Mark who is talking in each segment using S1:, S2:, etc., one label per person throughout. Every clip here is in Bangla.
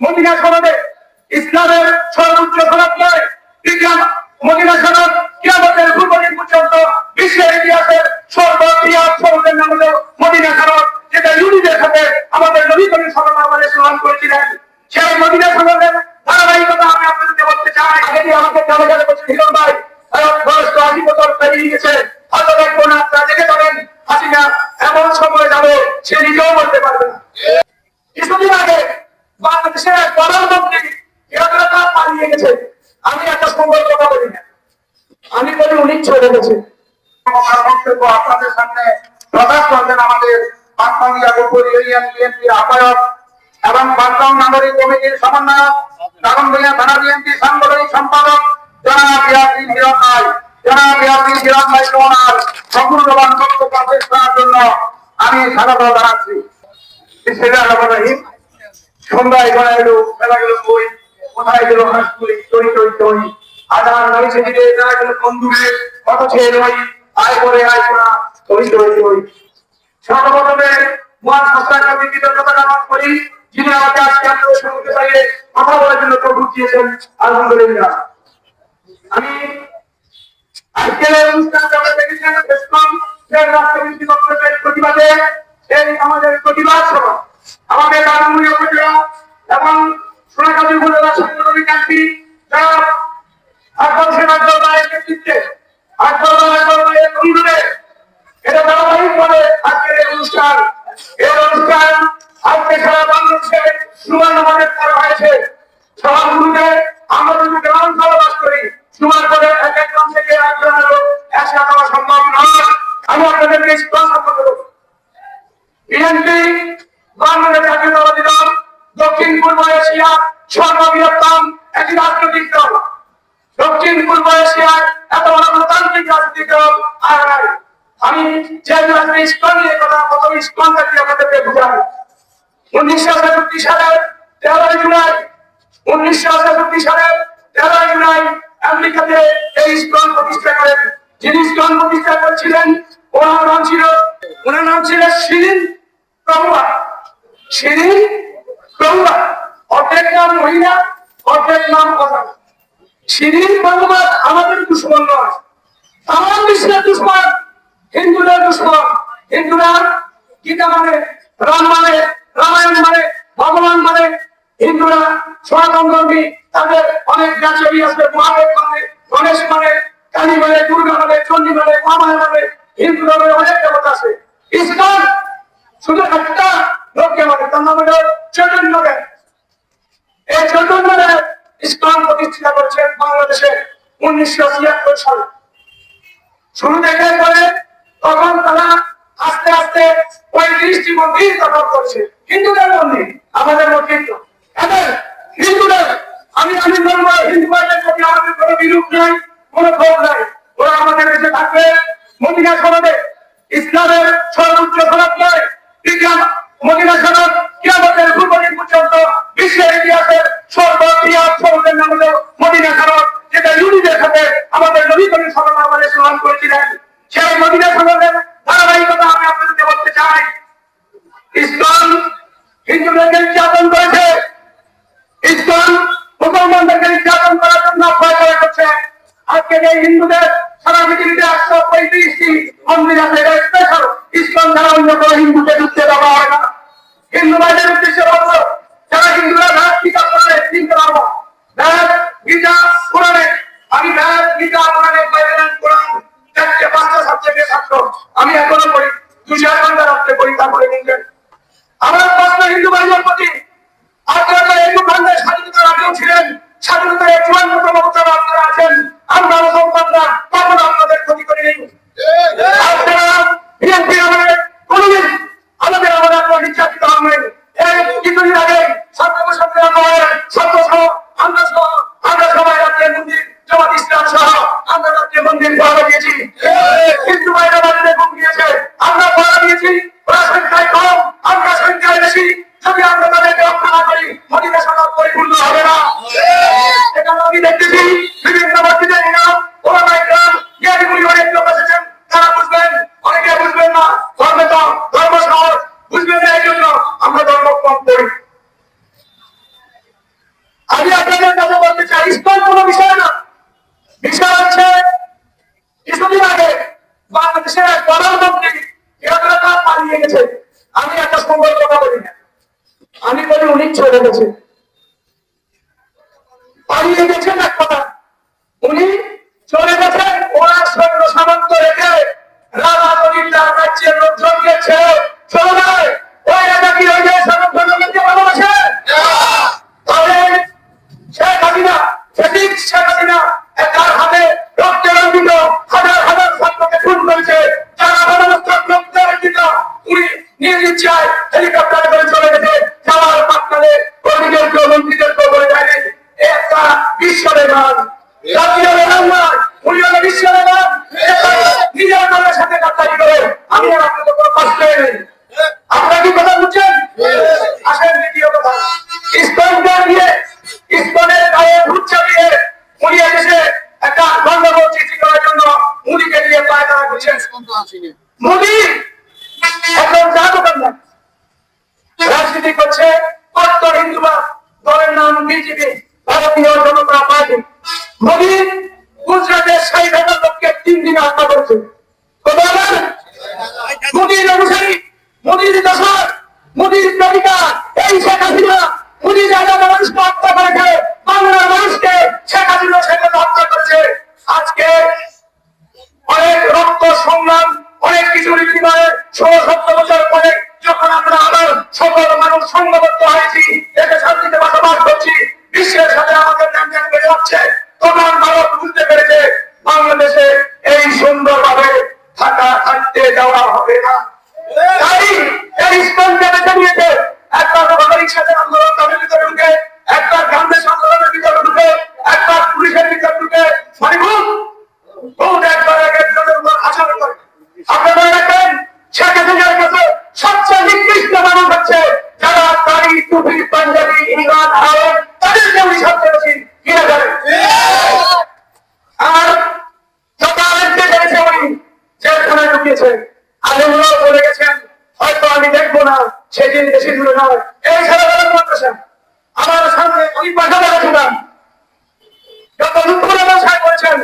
S1: মদিনা সনদে ইসলামের সর্বোচ্চ সনদ নয়, বিজ্ঞান মদিনা সনদ কিয়ামতের পূর্বদিন পর্যন্ত বিশ্বের ইতিহাসের সর্ববৃহৎ সনদের নাম হলো মদিনা সনদ, যেটা ইহুদিদের সাথে আমাদের নবী করিম সাল্লাল্লাহু আলাইহি ওয়াসাল্লাম করেছিলেন। সেই মদিনা সনদের ধারাবাহিকতা আমি আপনাদেরকে বলতে চাই। আগে আমাকে জানা গেলে বলছেন হিরণ ভাই বয়স তো 80 বছর পেরিয়ে গেছে, হয়তো দেখবো না, আপনারা দেখে যাবেন হাসিনা এমন সময় যাবে সে নিজেও বলতে পারবে না। কিছুদিন আগে বাংলাদেশের এক প্রধানমন্ত্রী এলাকা পালিয়ে গেছে। আমি একটা সুন্দর কথা বলি না, আমি বলি উনি চলে গেছে। বক্তব্য আপনাদের সামনে প্রকাশ করবেন আমাদের পাঁচমাঙ্গিয়া গোপুর ইউনিয়ন বিএনপির আহ্বায়ক এবং বাগদাও নাগরিক কমিটির সমন্বয়ক, দাগনভূঞা থানা বিএনপি সাংগঠনিক সম্পাদক জনাব ইয়াসিন হিরণ ভাই। জনাব ইয়াসিন হিরণ ভাই ওনার সম্পূর্ণবান বক্তব্য পেশ করার জন্য আমি স্বাগত জানাচ্ছি। বিসমিল্লাহির সন্ধ্যায় গড়া এলো, বেলা গেল বই, কোথায় গেল হাঁসপুরি, তৈ তৈ তৈ, আধার নয় সেদিকে দেখা গেল বন্ধুকে কত ছেড়ে নই, আয় করে আয় করা, তৈ তৈ তৈ। সর্বপ্রথমে মহান স্রষ্টাকে আমি কৃতজ্ঞতা জ্ঞাপন করি, যিনি আমাকে আজকে আপনাদের সঙ্গে দাঁড়িয়ে কথা বলার জন্য প্রস্তুত দিয়েছেন, আলহামদুলিল্লাহ। আমি আজকের অনুষ্ঠান যারা দেখেছেন বেশকম রাষ্ট্রপতি বক্তব্যের প্রতিবাদে এই আমাদের প্রতিবাদ সভা আমাদের দাগনভূঞা উপজেলা এবং সোনাগাজী উপজেলা সাংগঠনিক ক্যাম্পি যারা আকবর হোসেন আকবর ভাইয়ের নেতৃত্বে আকবর ভাইয়ের অনুরোধে এটা ধারাবাহিকভাবে আজকের এই অনুষ্ঠান আজকে সারা বাংলাদেশে সুমান নামাজের করা হয়েছে। সভাগুলোতে আমরা যদি গ্রাম সভা বাস করি, সুমান করে এক এক গ্রাম থেকে একজনের লোক একসাথে হওয়া সম্ভব নয়। আমি আপনাদেরকে স্পষ্ট করব, বিএনপি বাংলাদেশ জাতীয়তাবাদী দল দক্ষিণ পূর্ব এশিয়া সর্ববৃহত্তম একটি রাজনৈতিক দল। দক্ষিণ পূর্ব এশিয়ার এত বড় গণতান্ত্রিক রাজনৈতিক দল আর নাই। আমি যেহেতু আজকে ইসকন নিয়ে কথা প্রথম ইসকন থাকি আপনাদেরকে বুঝাবো। 1966 সালের 13 জুলাই 1966 সালের 13 জুলাই আমেরিকাতে এই ইসকন প্রতিষ্ঠা করেন। যিনি ইসকন প্রতিষ্ঠা করেছিলেন ওনার নাম ছিল শিরিন প্রভুপাদ। শিরিন প্রভুপাদ, অর্ধেক নাম মহিলা, অর্ধেক নাম অজানা। শিরিন প্রভুপাদ আমাদের দুশ্মন নয়, তামাম বিশ্বের দুশ্মন, হিন্দুদের দুশ্মন। হিন্দুরা গীতা মানে, রাম মানে, রামায়ণ মানে, ভগবান মানে, হিন্দুরা সনাতন ধর্মী, তাদের অনেক গাছবি আছে, মহাদেব মানে, গণেশ মানে, কালী মানে, দুর্গা মানে, চণ্ডী মানে, মামায় মানে, হিন্দু ধর্মের অনেক দেবতা আছে। ইসকন শুধু একটা লোককে মানে, তার নাম হলো চৈতন্য দেব। এই চৈতন্য দেব ইসকন প্রতিষ্ঠা করেছেন বাংলাদেশে 1976 সালে। শুরু থেকে করে তখন তারা আস্তে আস্তে 35টি মন্দির দখল করছে, হিন্দুদের মন্দির, আমাদের মন্দির তো। এদের হিন্দুদের আমি বলবো, হিন্দু ভাইদের প্রতি আমাদের কোনো বিরূপ নাই, কোনো ক্ষোভ নাই। ওরা আমাদের দেশে থাকবে। মদিনা সনদে ইসলামের সর্বোচ্চ সনদ নয়, বিজ্ঞান মদিনা সনদ কিয়ামতের পূর্বদিন পর্যন্ত বিশ্বের ইতিহাসের সর্ববৃহৎ সনদের নাম হলো মদিনা সনদ, যেটা ইহুদিদের সাথে আমাদের নবী করিম সাল্লাল্লাহু আলাইহি ওয়াসাল্লাম করেছিলেন। সেই মদিনা সনদের ধারাবাহিকতা আমি আপনাদেরকে বলতে চাই। ইসলাম হিন্দুদেরকে নির্যাতন করেছে, ইসলাম মুসলমানদেরকে নির্যাতন করার জন্য অপরাধ করছে। আজকে এই হিন্দুদের সারা পৃথিবীতে 135টি মন্দির আছে, এটা স্পেশাল। ইসলাম ছাড়া অন্য কোনো হিন্দুকে ঢুকতে দেওয়া হয় না। হিন্দু ভাইদের উদ্দেশ্যে বলবো, যারা হিন্দুরা ভ্যাদ গীতা পড়ে চিনতে পারবো, ভ্যাদ গীতা কোরআনে, আমি ভ্যাদ গীতা কোরআনে কোরআন 4-5টা সাবজেক্টের ছাত্র, আমি এখনো পড়ি, 2-4 ঘন্টা রাত্রে পড়ি, তারপরে নিলেন আমার প্রশ্ন হিন্দু ভাইদের প্রতি। আপনারা হিন্দু ভাইদের স্বাধীনতার আগেও ছিলেন, স্বাধীনতার 54তম বছর আপনারা আছেন, আমরা মুসলমানরা কখনো আপনাদের ক্ষতি করি নেই। আপনারা বিএনপি আমাদের কোনোদিন আমাদের নির্যাতিত হবেন, ইসলাম কোনো বিষয় না। বিষয় হচ্ছে কিছুদিন আগে বাংলাদেশের এক প্রধানমন্ত্রী এলাকা পালিয়ে গেছে। আমি একটা সুন্দর কথা বলি না, আমি বলি উনি চলে গেছে। পালিয়ে গেছেন এক কথা, উনি চলে গেছেন। ওরা সৈন্য সামন্ত রেখে রাজা রাজ্যের লোকজনকে ছেড়ে চলে যায়। ওই রাজা কি ওই যে সামন্তকে ভালোবাসে? তাহলে শেখ হাসিনা, শেখ হাসিনা তার হাতে রক্তে রঞ্জিত হাজার হাজার ছাত্রকে খুন করেছে। যারা রক্তে রঞ্জিত উনি নিজ ইচ্ছায় হেলিকপ্টারে করে চলে গেছে। যাওয়ার পাটনালে কর্মীদেরকে মন্ত্রীদেরকে বলে যায়নি। একটা বিশ্বের মান, জাতীয় মান, উনি হলো বিশ্বের মান। নিজের দলের সাথে কাটারি করে আমি আর আপনাদের কোনো কষ্ট নেই। আপনারা কি কথা বুঝছেন? আসেন দ্বিতীয় কথা, ইস্কনকে নিয়ে, ইস্কনের গায়ে ভূত চাপিয়ে উনি এসে একটা গন্ডগোল সৃষ্টি করার জন্য মোদীকে নিয়ে পায়তারা করছেন। মোদী এখন যা দোকান না, রাজনীতি করছে কট্টর হিন্দুবাদ, দলের নাম বিজেপি, ভারতীয় জনতা পার্টি। মোদী গুজরাটের ৬০,০০০ লোককে ৩ দিনে হত্যা করেছে। মোদীর অনুসারী, মোদীর দশক, মোদীর প্রেমিকা এই শেখ হাসিনা। মোদী যারা মানুষকে হত্যা করেছে, বাংলার মানুষকে শেখ হাসিনা সেখানে হত্যা করেছে। আজকে অনেক রক্ত সংগ্রাম, অনেক কিছু বিনিময়ে ১৬-১৭ বছর পরে যখন আমরা আবার সকল মানুষ সংঘবদ্ধ হয়েছি, এতে শান্তিতে বসবাস করছি, বিশ্বের সাথে আমাদের লেনদেন বেড়ে যাচ্ছে, তখন ভারত বুঝতে পেরেছে বাংলাদেশে এই সুন্দরভাবে থাকতে দেওয়া হবে না। তাই এই ইসলামকে বেছে নিয়েছে। একবার রিক্সাদের আন্দোলন তাদের ভিতরে ঢুকে, একবার গান্ধী আন্দোলনের ভিতরে ঢুকে, একবার পুলিশের ভিতরে ঢুকে, মানে ভোট একবার একজনের উপর আচরণ করে। আপনারা দেখেন শেখ হাসিনার কাছে সবচেয়ে নিকৃষ্ট মানুষ হচ্ছে যারা দাড়ি, টুপি, পাঞ্জাবি, ইমান, আওয়াজ, তাদেরকে উনি সবচেয়ে বেশি ঘৃণা করেন। আর যত আলেমকে জেনেছে উনি জেলখানায় ঢুকিয়েছে, আলেমরাও চলে গেছেন, হয়তো আমি দেখবো না, সেদিন বেশি দূরে নয়। এই ছেলেবেলা মাদ্রাসা আমার সামনে ওই পাশা দেখাচ্ছিলাম, যত দুঃখের ব্যবসায় করেছেন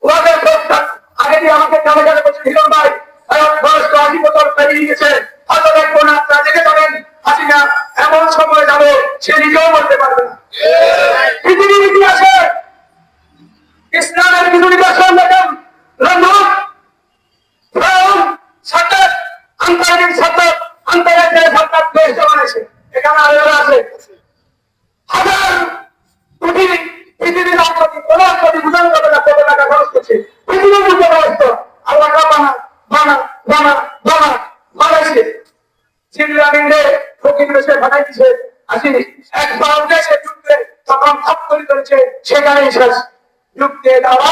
S1: ওদের আগে দিয়ে আমাকে কানে কানে বলছেন, হিরণ ভাই বয়স তো ৮০ বছর পেরিয়ে গেছে, হয়তো দেখবো না, আপনারা দেখে যাবেন হাসিনা এমন সময় যাবে সে নিজেও বলতে পারবে না। পৃথিবীর ইতিহাসে ইসলামের কিছু নিদর্শন দেখেন, লন্ডন, রোম, সাদ্দাত, আন্তর্জাতিক সাদ্দাত, আন্তর্জাতিক সাদ্দাত দেশ বানিয়েছে। এখানে আলেমরা আছে, হাজার কোটি পৃথিবীর অর্থনীতি, কোনো অর্থনীতি বুঝানো যাবে না কত টাকা খরচ করছে। পৃথিবীর বুঝতে ব্যস্ত আল্লাহ বানাইছে চিল্লামিন্দে ফকির বেশে বানাই দিছে। আসি একবার দেশে ঢুকতে তখন থাপ্পড়ি করেছে, সেখানেই শেষ। ঢুকতে দেওয়া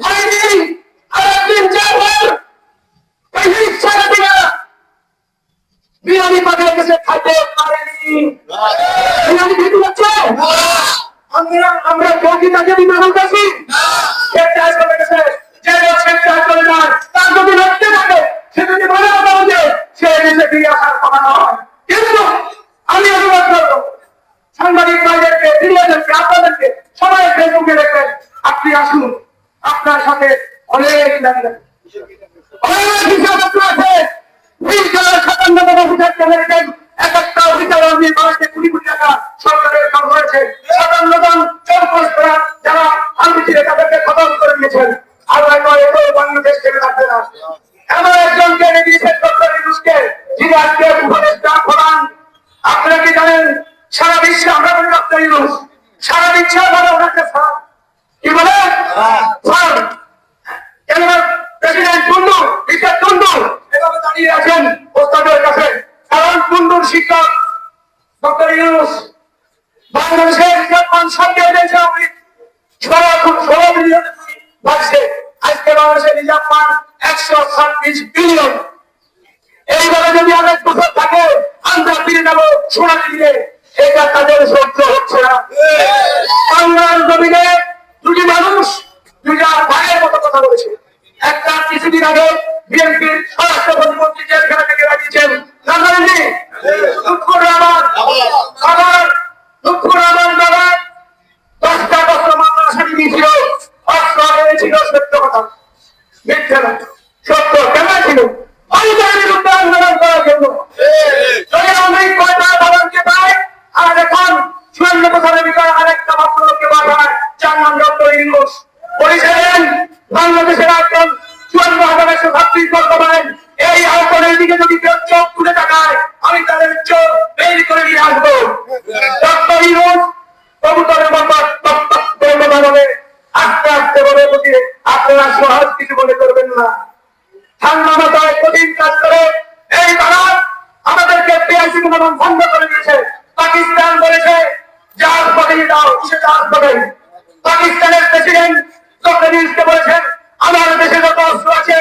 S1: হয়নি, আরেকদিন যাবার বিরিয়ানি পাঠিয়ে গেছে, খাইতে পারেনি। বিরিয়ানি খেতে পারছে আমরা কলকাতাকে বিমান কাছি খেতে আসলে গেছে, যে খেতে আসলে না তার যদি লড়তে থাকে সে যদি মনে কথা বলছে সে দেশে ফিরে আসার কথা নয়। কিন্তু আমি অনুরোধ করবো সাংবাদিক ভাইদেরকে, মিডিয়াদেরকে, আপনাদেরকে সবাই ফেসবুকে দেখবেন, আপনি আসুন, আপনার সাথে অনেক লেনদেন, অনেক বিষয়পত্র আছে। এক একটা অফিসার আপনি মানুষকে ২০ কোটি টাকা সরকারের কাজ হয়েছে, ৫৭ জন চৌকস করা যারা আন্দোলনে তাদেরকে খতম করে দিয়েছেন। আল্লাহ কয় এটাও বাংলাদেশ ছেড়ে থাকবে না। এমন একজনকে নির্দেশের ডক্টর ইউনূসকে যিনি আজকে উপদেষ্টা প্রধান। আপনারা কি জানেন সারা বিশ্বে আমরা বলি ডক্টর ইউনূস, সারা বিশ্বে আমরা ওনাকে স্যার কি বলে স্যার। কেন প্রেসিডেন্ট টুন্ডু, মিস্টার টুন্ডু এভাবে দাঁড়িয়ে আছেন ওস্তাদের কাছে, কারণ টুন্ডুর শিক্ষক ডক্টর ইউনূস বাংলাদেশের রিজার্ভ ফান্ড সরকার দিয়েছে ১৬ বিলিয়ন বাড়ছে। আজকে বাংলাদেশের রিজার্ভ ফান্ড ১২৬ বিলিয়ন। এইভাবে যদি অনেক বছর থাকে আমরা ফিরে যাবো সোনালি দিকে, এটা তাদের সহ্য হচ্ছে না। বাংলার জমিনে দুটি মানুষ দুইটা ভাইয়ের মতো কথা বলেছে। একটা কিছুদিন আগে বিএনপির স্বরাষ্ট্র প্রতিমন্ত্রী জেলখানা থেকে রাখিয়েছেন জানেননি, লুৎফর রহমান। আবার লুৎফর রহমান বাবা ১০টা বছর বছরের ভিতরে আরেকটা মাত্র লোককে পাঠায়, যার নাম ডক্টর ইউনূস। বলেছিলেন বাংলাদেশের একজন 54,136 বর্তমান এই আহ্বানের দিকে যদি কেউ চোখ তুলে তাকায়, আমি তাদের চোখ বের করে নিয়ে আসবো। ডক্টর ইউনূস কবুতরের মতো বলে আস্তে আস্তে বলে বুঝিয়ে আপনারা সহজ কিছু মনে করবেন না। ঠান্ডা মাথায় কঠিন কাজ করে এই ভারত আমাদেরকে পেঁয়াজি মনোনয়ন বন্ধ করে দিয়েছে। পাকিস্তান বলেছে জাহাজ পাঠিয়ে দাও, সে জাহাজ পাঠাই। পাকিস্তানের প্রেসিডেন্ট ডক্টর বলেছেন আমার দেশে যত অস্ত্র আছে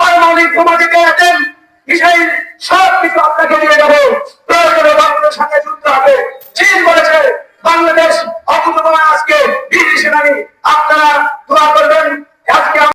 S1: পারমাণবিক বোমা থেকে আছেন মিসাইল সব কিছু আপনাকে দিয়ে যাবো।